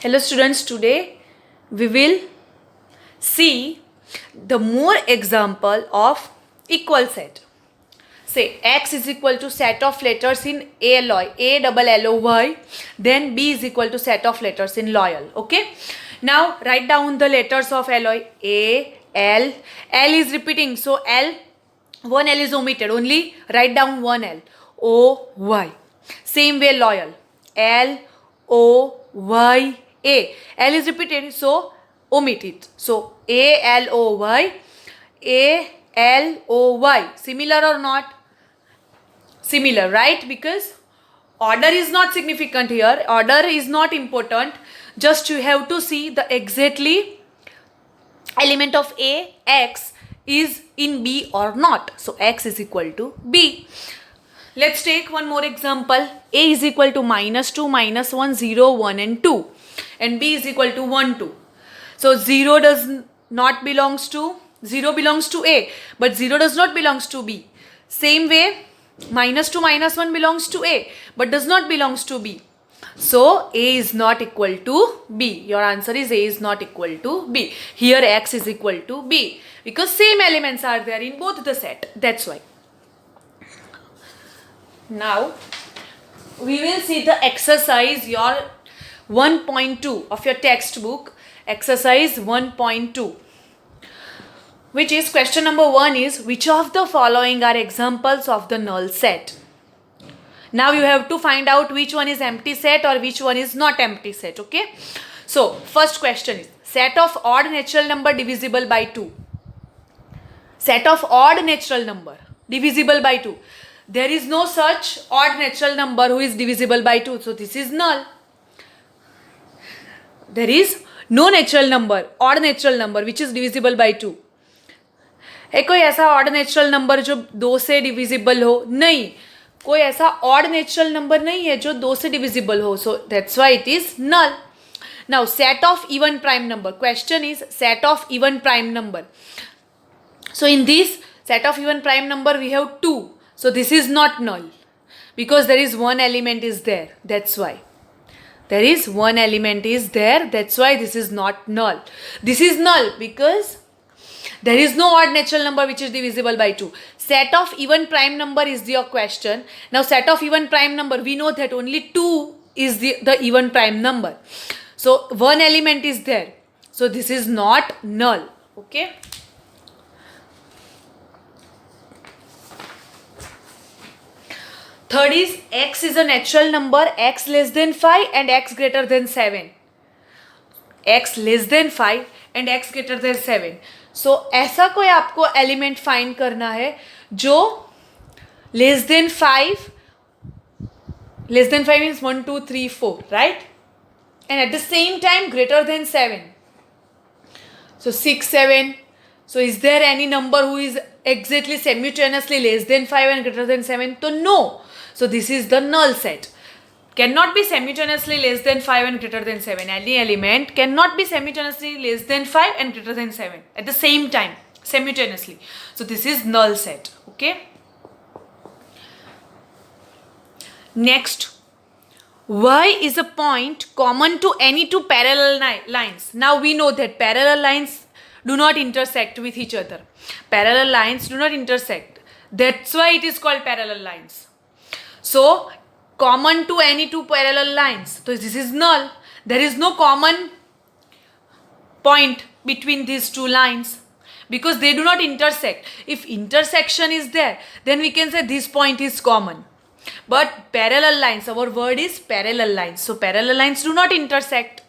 Hello students, today we will see the more example of equal set. Say x is equal to set of letters in alloy, A double L-O-Y, then B is equal to set of letters in loyal. Okay. Now write down the letters of alloy. A, L, L is repeating, so L, one L is omitted, only write down one L. O, Y. Same way loyal. L, O, Y, A. L is repeated, so omit it. So A, L, O, Y, A, L, O, Y. Similar or not? Similar, right? Because order is not significant here. Order is not important. Just you have to see the exactly element of A, X is in B or not. So X is equal to B. Let's take one more example. A is equal to -2, -1, 0, 1 and 2. And B is equal to 1, 2. So 0 does not belongs to, 0 belongs to A, but 0 does not belongs to B. Same way, -2, -1 belongs to A, but does not belongs to B. So A is not equal to B. Your answer is A is not equal to B. Here X is equal to B because same elements are there in both the set. That's why. Now we will see the exercise, your 1.2 of your textbook, exercise 1.2, which is question number 1 is which of the following are examples of the null set. Now you have to find out which one is empty set or which one is not empty set. Okay, so first question is set of odd natural number divisible by 2. Set of odd natural number divisible by 2. There is no such odd natural number who is divisible by 2. So this is null. There is no natural number, odd natural number which is divisible by 2. है कोई ऐसा odd natural number जो 2 से divisible हो? नहीं. कोई ऐसा odd natural number नहीं है जो 2 से divisible हो. So that's why it is null. Now set of even prime number. Question is set of even prime number. So in this set of even prime number we have 2. So this is not null because there is one element is there. That's why. There is one element is there. That's why this is not null. This is null because there is no odd natural number which is divisible by 2. Set of even prime number is your question. Now set of even prime number, we know that only 2 is the even prime number. So one element is there. So this is not null. Okay. Third is x is a natural number, x less than 5 and x greater than 7. x less than 5 and x greater than 7. So ऐसा कोई आपको element find करना है जो less than 5 means 1 2 3 4, right? And at the same time greater than 7. So 6 7. So is there any number who is exactly simultaneously less than 5 and greater than 7? So no. So this is the null set. Cannot be simultaneously less than 5 and greater than 7. Any element cannot be simultaneously less than 5 and greater than 7 at the same time, simultaneously. So this is null set. Okay. Next, y is a point common to any two parallel lines. Now we know that parallel lines do not intersect with each other. Parallel lines do not intersect. That's why it is called parallel lines. So common to any two parallel lines. So this is null. There is no common point between these two lines because they do not intersect. If intersection is there, then we can say this point is common. But parallel lines, our word is parallel lines. So parallel lines do not intersect.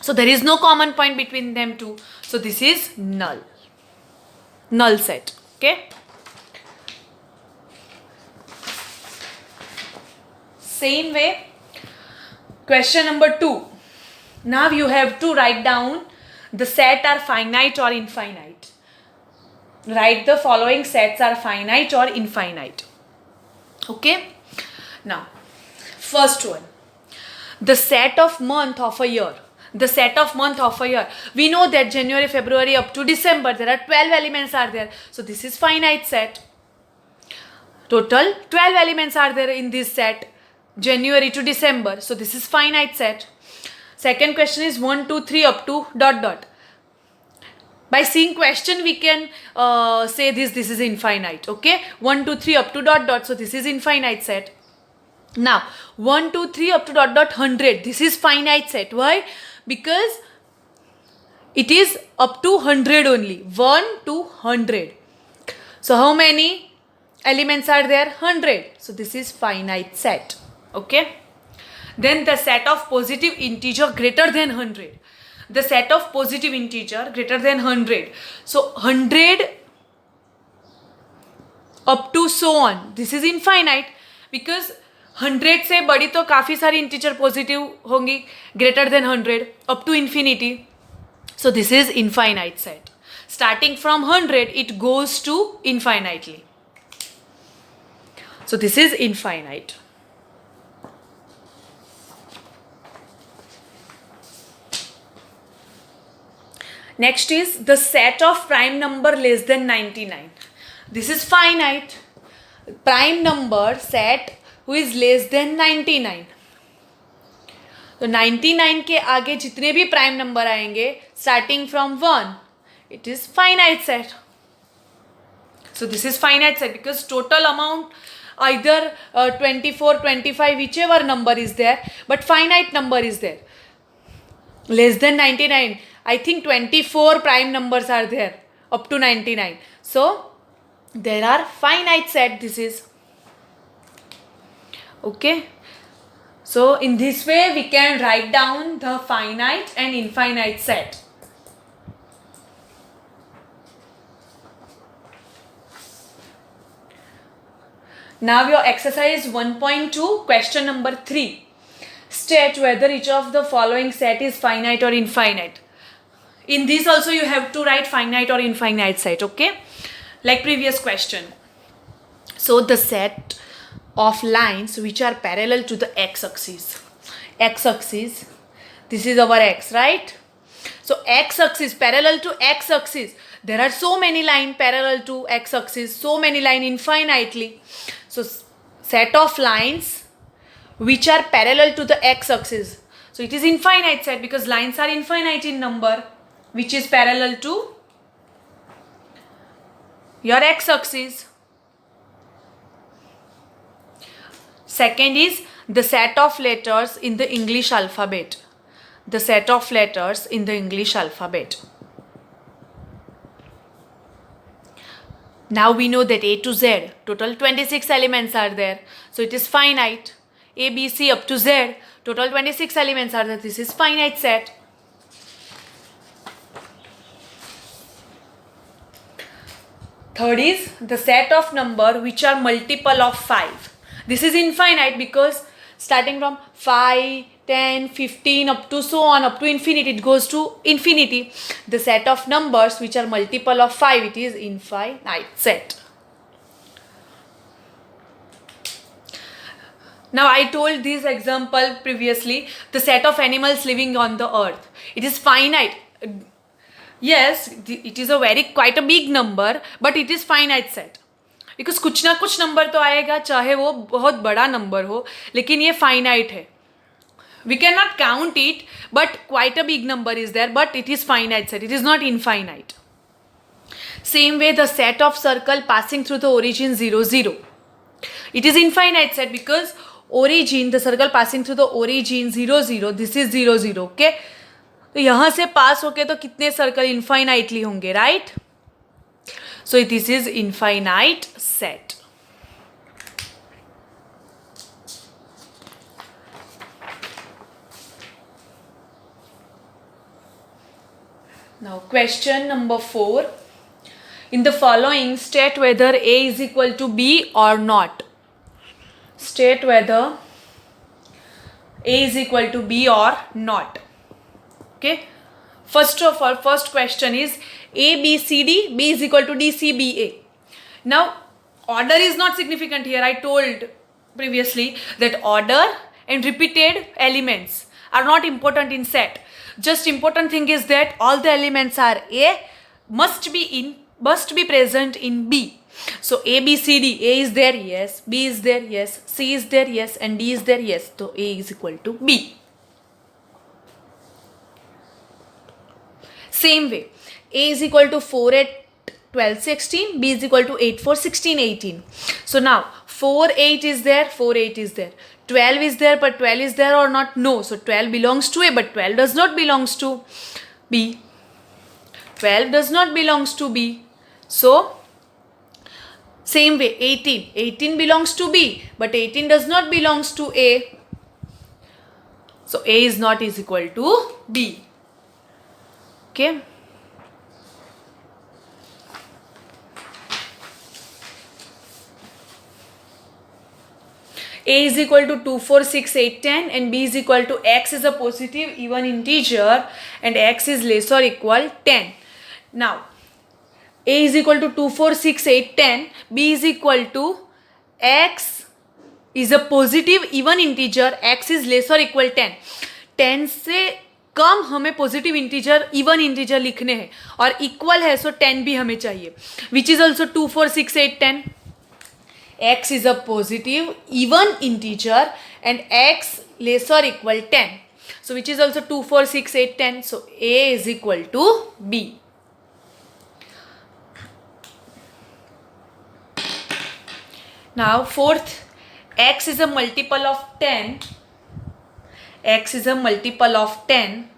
So there is no common point between them two. So this is null. Null set. Okay. Same way, question number 2. Now you have to write down the set are finite or infinite. Write the following sets are finite or infinite. Okay. Now, first one, the set of month of a year. The set of month of a year. We know that January, February up to December, there are 12 elements are there. So this is finite set. Total 12 elements are there in this set. January to December. So this is finite set. Second question is 1, 2, 3 up to dot dot. By seeing question we can say this is infinite. Okay, 1, 2, 3 up to dot dot, so this is infinite set. Now 1, 2, 3 up to dot dot 100, this is finite set. Why? Because it is up to 100 only, 1 to 100. So how many elements are there? 100. So this is finite set. Okay. Then the set of positive integer greater than 100. The set of positive integer greater than 100. So 100 up to so on. This is infinite because 100 से बड़ी तो काफ़ी सारी integer positive होंगी, greater than 100 up to infinity. So this is infinite set. Starting from 100, it goes to infinitely. So this is infinite. Next is the set of prime number less than 99. This is finite. Prime number set who is less than 99. तो 99 के आगे जितने भी prime number आएंगे starting from 1, it is finite set. So this is finite set because total amount either 24, 25, whichever number is there, but finite number is there. Less than 99, I think 24 prime numbers are there up to 99. So there are finite set. This is okay. So in this way we can write down the finite and infinite set. Now your exercise 1.2, question number 3. State whether each of the following set is finite or infinite. In this also you have to write finite or infinite set, okay? Like previous question. So the set of lines which are parallel to the x-axis. X-axis, this is our x, right? So x-axis parallel to x-axis. There are so many lines parallel to x-axis, so many lines infinitely. So set of lines which are parallel to the x-axis. So it is infinite set because lines are infinite in number, which is parallel to your x-axis. Second is the set of letters in the English alphabet. The set of letters in the English alphabet. Now we know that A to Z, total 26 elements are there. So it is finite. A, B, C up to Z, total 26 elements are there. This is finite set. Third is the set of number which are multiple of 5. This is infinite because starting from 5, 10, 15 up to so on up to infinity, it goes to infinity. The set of numbers which are multiple of 5, it is infinite set. Now I told this example previously, the set of animals living on the earth. It is finite. Yes, it is quite a big number, but it is finite set. Because कुछ ना कुछ number तो आएगा, चाहे वो बहुत बड़ा number हो, लेकिन ये फाइनाइट है. We cannot count it, but quite a big number is there, but it is finite set. It is not infinite. Same way the set of circle passing through the origin 0, 0. It is infinite set because origin, the circle passing through the origin 0, 0, this is 0, 0, okay? तो यहाँ से पास होके तो कितने circle infinitely होंगे, right? So this is infinite set. Now question number 4. In the following, state whether A is equal to B or not. State whether A is equal to B or not. Okay. First of all, first question is A, B, C, D, B is equal to D, C, B, A. Now, order is not significant here. I told previously that order and repeated elements are not important in set. Just important thing is that all the elements are A, must be present in B. So A, B, C, D, A is there, yes. B is there, yes. C is there, yes. And D is there, yes. So A is equal to B. Same way, A is equal to 4 at 12, 16, B is equal to 8, 4, 16, 18. So now 4, 8 is there, 4, 8 is there. 12 is there, but 12 is there or not? No. So 12 belongs to A, but 12 does not belongs to B. 12 does not belongs to B. So same way, 18. 18 belongs to B, but 18 does not belongs to A. So A is not is equal to B. Okay. A is equal to 2, 4, 6, 8, 10 and B is equal to X is a positive even integer and X is less or equal 10. Now A is equal to 2, 4, 6, 8, 10. B is equal to X is a positive even integer. X is less or equal 10. 10 से कम हमें positive integer even integer लिखने हैं और equal है सो 10 भी हमें चाहिए which is also 2, 4, 6, 8, 10. X is a positive even integer and X less or equal 10. So which is also 2, 4, 6, 8, 10. So A is equal to B. Now fourth, X is a multiple of 10. X is a multiple of 10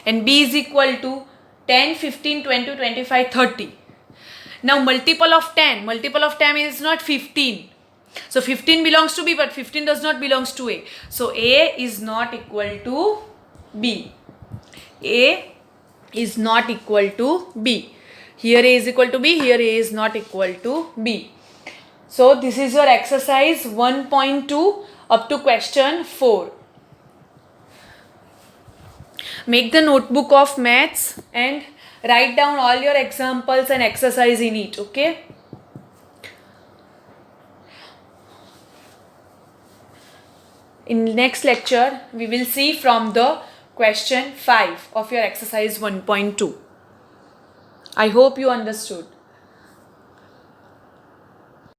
and B is equal to 10, 15, 20, 25, 30. Now multiple of 10 is not 15. So 15 belongs to B, but 15 does not belongs to A. So A is not equal to B. A is not equal to B. Here A is equal to B, here A is not equal to B. So this is your exercise 1.2 up to question 4. Make the notebook of maths and write down all your examples and exercise in it, okay? In next lecture, we will see from the question 5 of your exercise 1.2. I hope you understood.